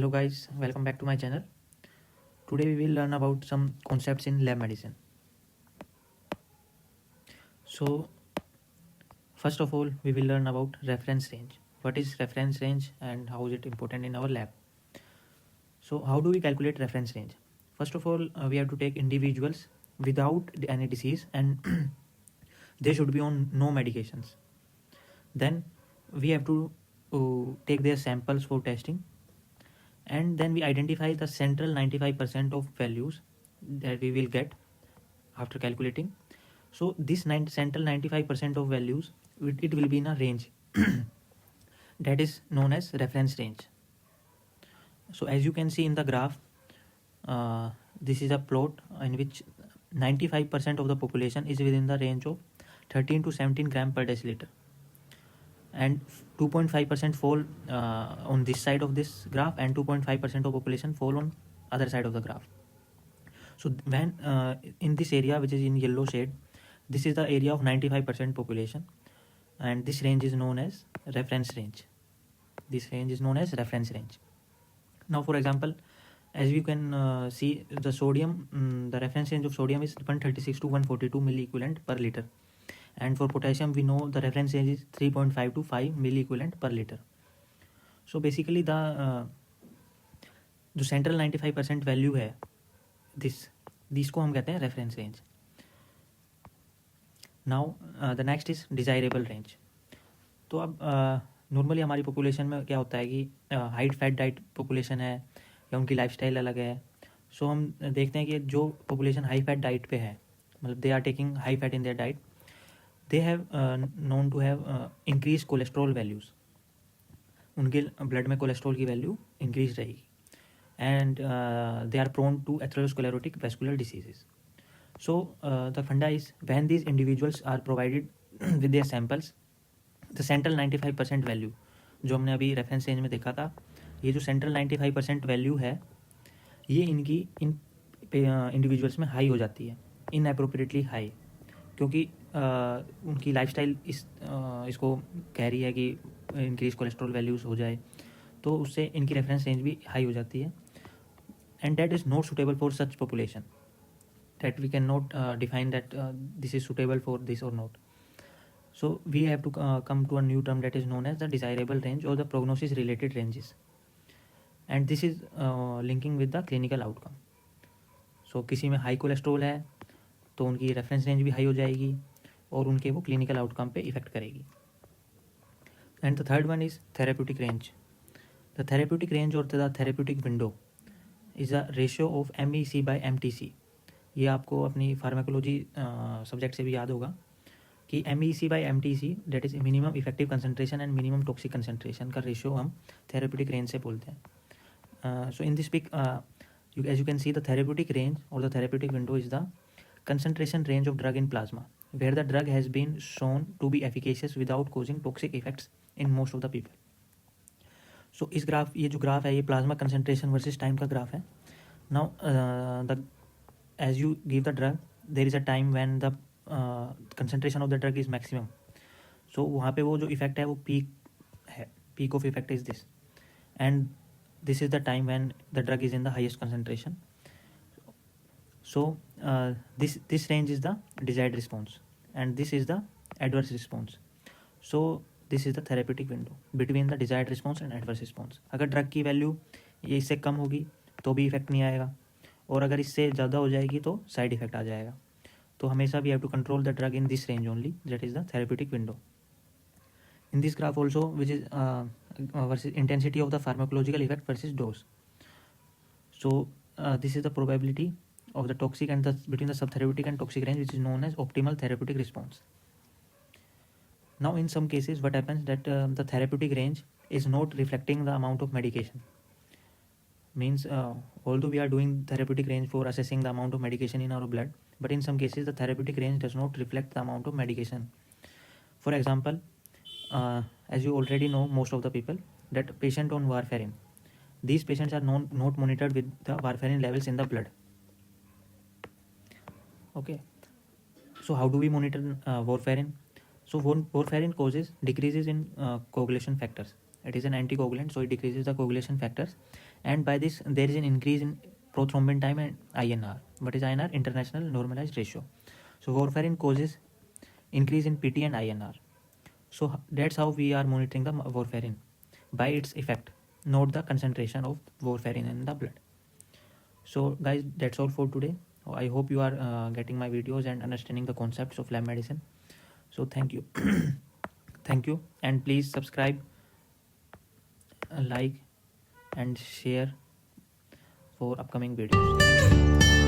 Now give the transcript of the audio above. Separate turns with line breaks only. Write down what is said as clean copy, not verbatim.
Hello guys, welcome back to my channel. Today we will learn about some concepts in lab medicine. So first of all we will learn about reference range. What is reference range and how is it important in our lab? So how do we calculate reference range? First of all we have to take individuals without any disease and they should be on no medications. Then we have to take their samples for testing, and then we identify the central 95% of values that we will get after calculating. So this central 95% of values, it will be in a range that is known as reference range. So as you can see in the graph, this is a plot in which 95% of the population is within the range of 13 to 17 gram per deciliter, and 2.5% fall on this side of this graph, and 2.5% of population fall on other side of the graph. So when in this area which is in yellow shade, this is the area of 95% population, and this range is known as reference range. This range is known as reference range. Now for example, as you can see, the sodium, the reference range of sodium is 136 to 142 milliequivalent per liter, and for potassium we know the reference range is 3.5 to 5 milliequivalent per liter. So basically the जो central 95% value है this को हम कहते हैं reference range. Now the next is desirable range. तो अब normally हमारी population में क्या होता है कि हाइट फैट डाइट पॉपुलेशन है या उनकी लाइफस्टाइल अलग है. सो हम देखते हैं कि जो पॉपुलेशन हाई फैट डाइट पे है, मतलब they are taking high fat in their diet, they have known to have increase cholesterol values. उनके ब्लड में कोलेस्ट्रॉल की वैल्यू इंक्रीज रहेगी, and they are prone to atherosclerotic vascular diseases. So the funda is, when these individuals are provided with their samples, the central 95% value जो हमने अभी reference range में देखा था, ये जो सेंट्रल 95% वैल्यू है ये इनकी इन इंडिविजुअल्स में हाई हो जाती है, इनअप्रोप्रिएटली हाई, क्योंकि उनकी लाइफस्टाइल इसको कह रही है कि इंक्रीज कोलेस्ट्रॉल वैल्यूज़ हो जाए, तो उससे इनकी रेफरेंस रेंज भी हाई हो जाती है. And that is not suitable for such population, that we cannot define that this is suitable for this or not. So we have to come to a new term that is known as the desirable range or the prognosis related ranges, and this is linking with the clinical outcome. So किसी में high cholesterol है तो उनकी reference range भी high हो जाएगी और उनके वो क्लिनिकल आउटकम पे इफेक्ट करेगी. And the third one is therapeutic range. The therapeutic range और the therapeutic window is a ratio of MEC by MTC. ये आपको अपनी फार्माकोलॉजी सब्जेक्ट से भी याद होगा कि MEC by MTC that is minimum effective concentration and minimum toxic concentration का रेशियो हम थेरेप्यूटिक रेंज से बोलते हैं. So in this pic as you can see the therapeutic range और the therapeutic window is the concentration range of drug in plasma where the drug has been shown to be efficacious without causing toxic effects in most of the people. So इस graph, ये जो graph है ये plasma concentration versus time का graph है. Now the as you give the drug there is a time when the concentration of the drug is maximum. So वहाँ पे वो जो इफेक्ट है वो पीक है, peak of effect is this, and this is the time when the drug is in the highest concentration. So this range is the desired response and this is the adverse response. So this is the therapeutic window between the desired response and adverse response. अगर drug की value ये इससे कम होगी तो भी effect नहीं आएगा, और अगर इससे ज़्यादा हो जाएगी तो साइड इफेक्ट आ जाएगा. तो हमेशा we have to control the drug in this range only, that is the therapeutic window. In this graph also which is versus intensity of the pharmacological effect versus dose. So this is the probability of the toxic and the between the subtherapeutic and toxic range, which is known as optimal therapeutic response. Now in some cases what happens that the therapeutic range is not reflecting the amount of medication. Means although we are doing therapeutic range for assessing the amount of medication in our blood, but in some cases the therapeutic range does not reflect the amount of medication. For example, as you already know, most of the people that patient on warfarin, these patients are not monitored with the warfarin levels in the blood. Okay, so how do we monitor warfarin? So warfarin causes decreases in coagulation factors. It is an anticoagulant, so it decreases the coagulation factors, and by this there is an increase in prothrombin time and INR. What is INR? International normalized ratio. So warfarin causes increase in PT and INR. So that's how we are monitoring the warfarin by its effect. Note the concentration of warfarin in the blood. So guys, that's all for today. I hope you are getting my videos and understanding the concepts of lab medicine. So thank you. Thank you, and please subscribe, like and share for upcoming videos. Thank you.